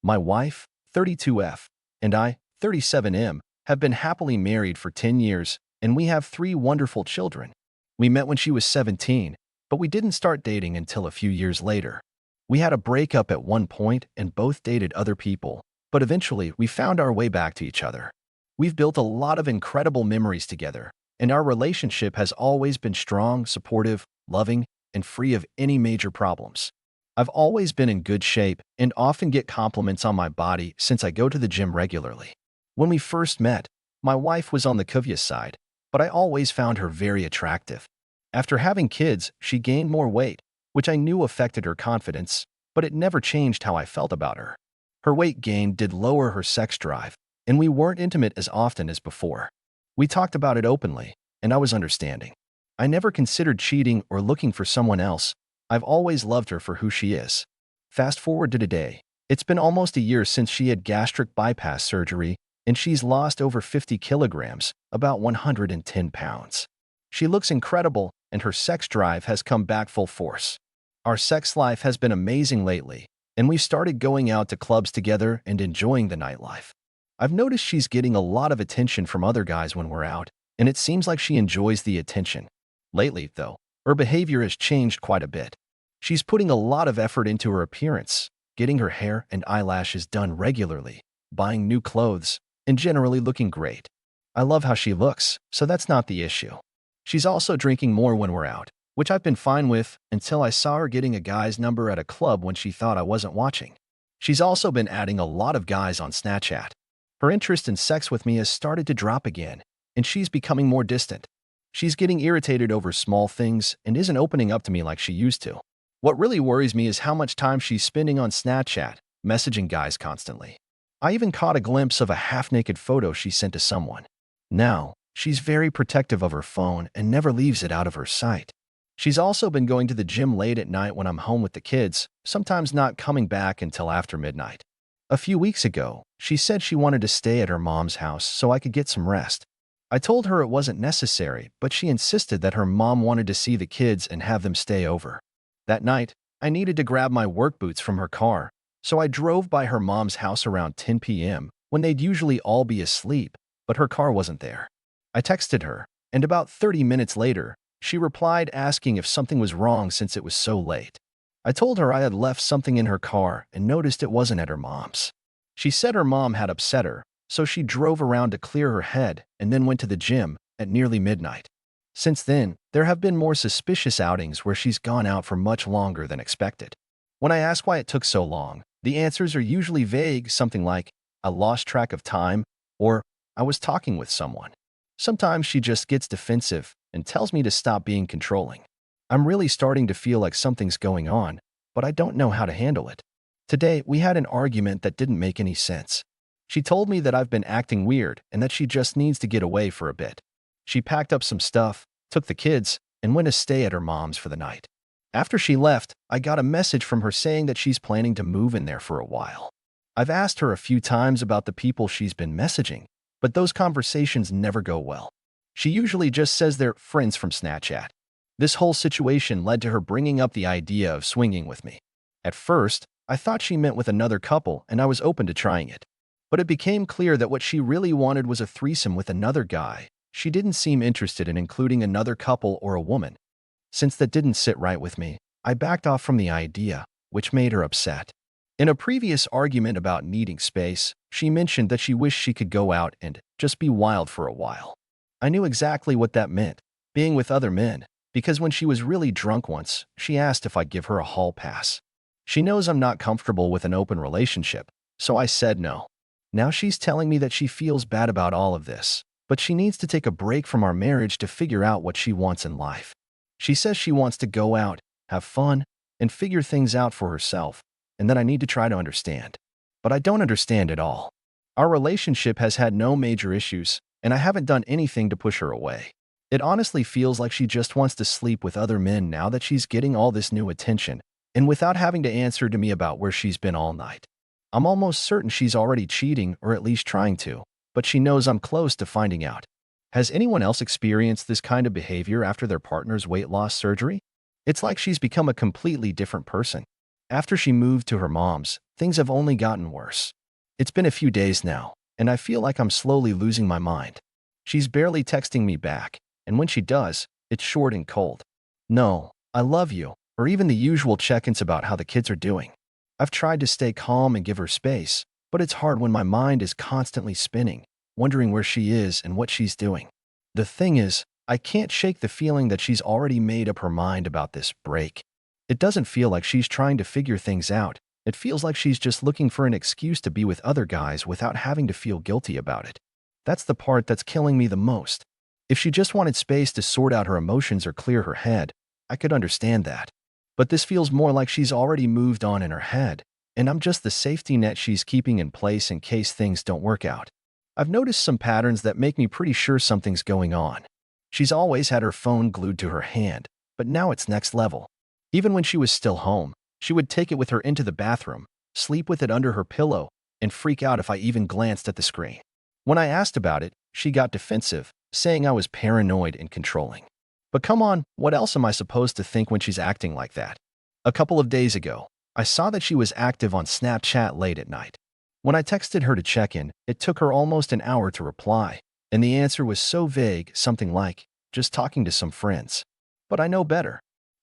My wife, 32F, and I, 37M, have been happily married for 10 years, and we have three wonderful children. We met when she was 17, but we didn't start dating until a few years later. We had a breakup at one point and both dated other people, but eventually we found our way back to each other. We've built a lot of incredible memories together, and our relationship has always been strong, supportive, loving, and free of any major problems. I've always been in good shape and often get compliments on my body since I go to the gym regularly. When we first met, my wife was on the covetous side, but I always found her very attractive. After having kids, she gained more weight, which I knew affected her confidence, but it never changed how I felt about her. Her weight gain did lower her sex drive, and we weren't intimate as often as before. We talked about it openly, and I was understanding. I never considered cheating or looking for someone else. I've always loved her for who she is. Fast forward to today. It's been almost a year since she had gastric bypass surgery, and she's lost over 50 kilograms, about 110 pounds. She looks incredible, and her sex drive has come back full force. Our sex life has been amazing lately, and we've started going out to clubs together and enjoying the nightlife. I've noticed she's getting a lot of attention from other guys when we're out, and it seems like she enjoys the attention. Lately, though, her behavior has changed quite a bit. She's putting a lot of effort into her appearance, getting her hair and eyelashes done regularly, buying new clothes, and generally looking great. I love how she looks, so that's not the issue. She's also drinking more when we're out, which I've been fine with until I saw her getting a guy's number at a club when she thought I wasn't watching. She's also been adding a lot of guys on Snapchat. Her interest in sex with me has started to drop again, and she's becoming more distant. She's getting irritated over small things and isn't opening up to me like she used to. What really worries me is how much time she's spending on Snapchat, messaging guys constantly. I even caught a glimpse of a half-naked photo she sent to someone. Now, she's very protective of her phone and never leaves it out of her sight. She's also been going to the gym late at night when I'm home with the kids, sometimes not coming back until after midnight. A few weeks ago, she said she wanted to stay at her mom's house so I could get some rest. I told her it wasn't necessary, but she insisted that her mom wanted to see the kids and have them stay over. That night, I needed to grab my work boots from her car, so I drove by her mom's house around 10 p.m. when they'd usually all be asleep, but her car wasn't there. I texted her, and about 30 minutes later, she replied asking if something was wrong since it was so late. I told her I had left something in her car and noticed it wasn't at her mom's. She said her mom had upset her, so she drove around to clear her head and then went to the gym at nearly midnight. Since then, there have been more suspicious outings where she's gone out for much longer than expected. When I ask why it took so long, the answers are usually vague, something like, I lost track of time, or I was talking with someone. Sometimes she just gets defensive and tells me to stop being controlling. I'm really starting to feel like something's going on, but I don't know how to handle it. Today, we had an argument that didn't make any sense. She told me that I've been acting weird and that she just needs to get away for a bit. She packed up some stuff, took the kids, and went to stay at her mom's for the night. After she left, I got a message from her saying that she's planning to move in there for a while. I've asked her a few times about the people she's been messaging, but those conversations never go well. She usually just says they're friends from Snapchat. This whole situation led to her bringing up the idea of swinging with me. At first, I thought she meant with another couple and I was open to trying it. But it became clear that what she really wanted was a threesome with another guy. She didn't seem interested in including another couple or a woman. Since that didn't sit right with me, I backed off from the idea, which made her upset. In a previous argument about needing space, she mentioned that she wished she could go out and just be wild for a while. I knew exactly what that meant, being with other men, because when she was really drunk once, she asked if I'd give her a hall pass. She knows I'm not comfortable with an open relationship, so I said no. Now she's telling me that she feels bad about all of this, but she needs to take a break from our marriage to figure out what she wants in life. She says she wants to go out, have fun, and figure things out for herself, and that I need to try to understand. But I don't understand at all. Our relationship has had no major issues, and I haven't done anything to push her away. It honestly feels like she just wants to sleep with other men now that she's getting all this new attention, and without having to answer to me about where she's been all night. I'm almost certain she's already cheating, or at least trying to, but she knows I'm close to finding out. Has anyone else experienced this kind of behavior after their partner's weight loss surgery? It's like she's become a completely different person. After she moved to her mom's, things have only gotten worse. It's been a few days now, and I feel like I'm slowly losing my mind. She's barely texting me back, and when she does, it's short and cold. No, I love you, or even the usual check-ins about how the kids are doing. I've tried to stay calm and give her space, but it's hard when my mind is constantly spinning, wondering where she is and what she's doing. The thing is, I can't shake the feeling that she's already made up her mind about this break. It doesn't feel like she's trying to figure things out. It feels like she's just looking for an excuse to be with other guys without having to feel guilty about it. That's the part that's killing me the most. If she just wanted space to sort out her emotions or clear her head, I could understand that. But this feels more like she's already moved on in her head, and I'm just the safety net she's keeping in place in case things don't work out. I've noticed some patterns that make me pretty sure something's going on. She's always had her phone glued to her hand, but now it's next level. Even when she was still home, she would take it with her into the bathroom, sleep with it under her pillow, and freak out if I even glanced at the screen. When I asked about it, she got defensive, saying I was paranoid and controlling. But come on, what else am I supposed to think when she's acting like that? A couple of days ago, I saw that she was active on Snapchat late at night. When I texted her to check in, it took her almost an hour to reply, and the answer was so vague, something like, just talking to some friends. But I know better.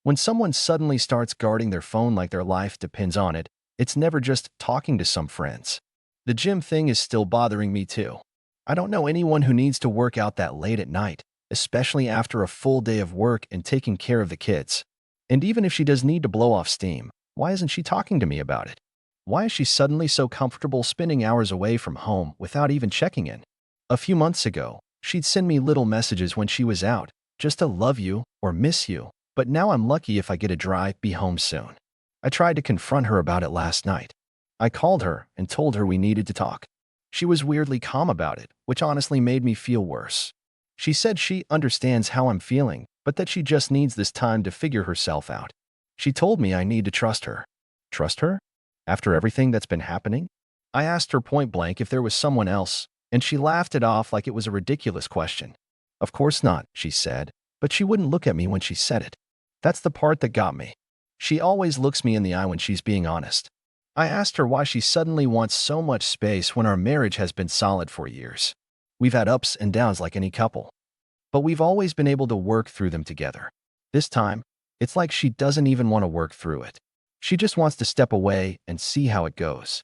When someone suddenly starts guarding their phone like their life depends on it, it's never just talking to some friends. The gym thing is still bothering me too. I don't know anyone who needs to work out that late at night, especially after a full day of work and taking care of the kids. And even if she does need to blow off steam, why isn't she talking to me about it? Why is she suddenly so comfortable spending hours away from home without even checking in? A few months ago, she'd send me little messages when she was out, just to love you or miss you, but now I'm lucky if I get a drive, be home soon. I tried to confront her about it last night. I called her and told her we needed to talk. She was weirdly calm about it, which honestly made me feel worse. She said she understands how I'm feeling, but that she just needs this time to figure herself out. She told me I need to trust her. Trust her? After everything that's been happening? I asked her point blank if there was someone else, and she laughed it off like it was a ridiculous question. Of course not, she said, but she wouldn't look at me when she said it. That's the part that got me. She always looks me in the eye when she's being honest. I asked her why she suddenly wants so much space when our marriage has been solid for years. We've had ups and downs like any couple, but we've always been able to work through them together. This time, it's like she doesn't even want to work through it. She just wants to step away and see how it goes.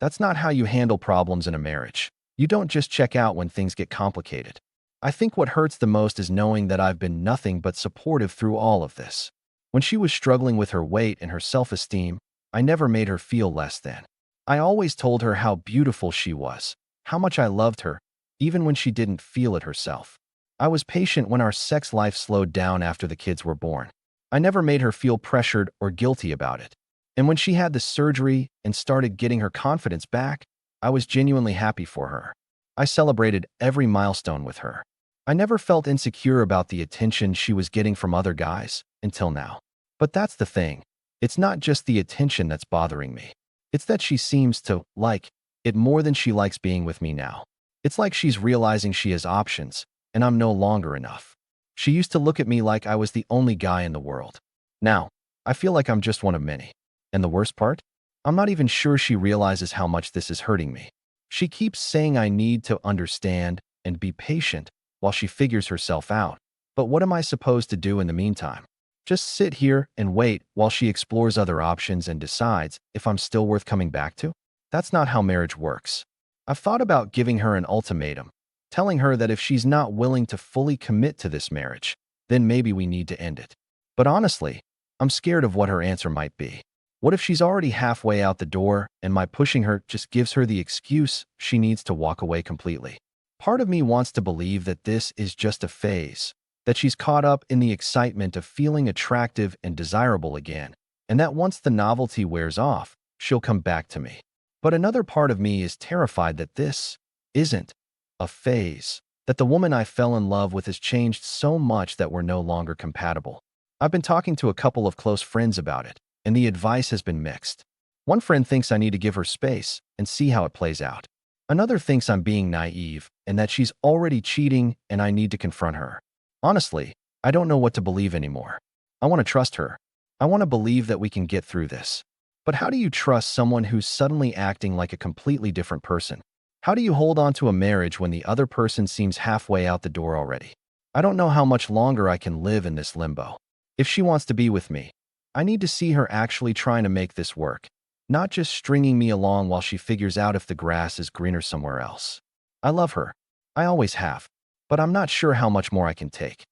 That's not how you handle problems in a marriage. You don't just check out when things get complicated. I think what hurts the most is knowing that I've been nothing but supportive through all of this. When she was struggling with her weight and her self-esteem, I never made her feel less than. I always told her how beautiful she was, how much I loved her, even when she didn't feel it herself. I was patient when our sex life slowed down after the kids were born. I never made her feel pressured or guilty about it. And when she had the surgery and started getting her confidence back, I was genuinely happy for her. I celebrated every milestone with her. I never felt insecure about the attention she was getting from other guys until now. But that's the thing. It's not just the attention that's bothering me. It's that she seems to like it more than she likes being with me now. It's like she's realizing she has options, and I'm no longer enough. She used to look at me like I was the only guy in the world. Now, I feel like I'm just one of many. And the worst part? I'm not even sure she realizes how much this is hurting me. She keeps saying I need to understand and be patient while she figures herself out. But what am I supposed to do in the meantime? Just sit here and wait while she explores other options and decides if I'm still worth coming back to? That's not how marriage works. I've thought about giving her an ultimatum, telling her that if she's not willing to fully commit to this marriage, then maybe we need to end it. But honestly, I'm scared of what her answer might be. What if she's already halfway out the door and my pushing her just gives her the excuse she needs to walk away completely? Part of me wants to believe that this is just a phase, that she's caught up in the excitement of feeling attractive and desirable again, and that once the novelty wears off, she'll come back to me. But another part of me is terrified that this isn't a phase, that the woman I fell in love with has changed so much that we're no longer compatible. I've been talking to a couple of close friends about it, and the advice has been mixed. One friend thinks I need to give her space and see how it plays out. Another thinks I'm being naive and that she's already cheating and I need to confront her. Honestly, I don't know what to believe anymore. I want to trust her. I want to believe that we can get through this. But how do you trust someone who's suddenly acting like a completely different person? How do you hold on to a marriage when the other person seems halfway out the door already? I don't know how much longer I can live in this limbo. If she wants to be with me, I need to see her actually trying to make this work, not just stringing me along while she figures out if the grass is greener somewhere else. I love her. I always have. But I'm not sure how much more I can take.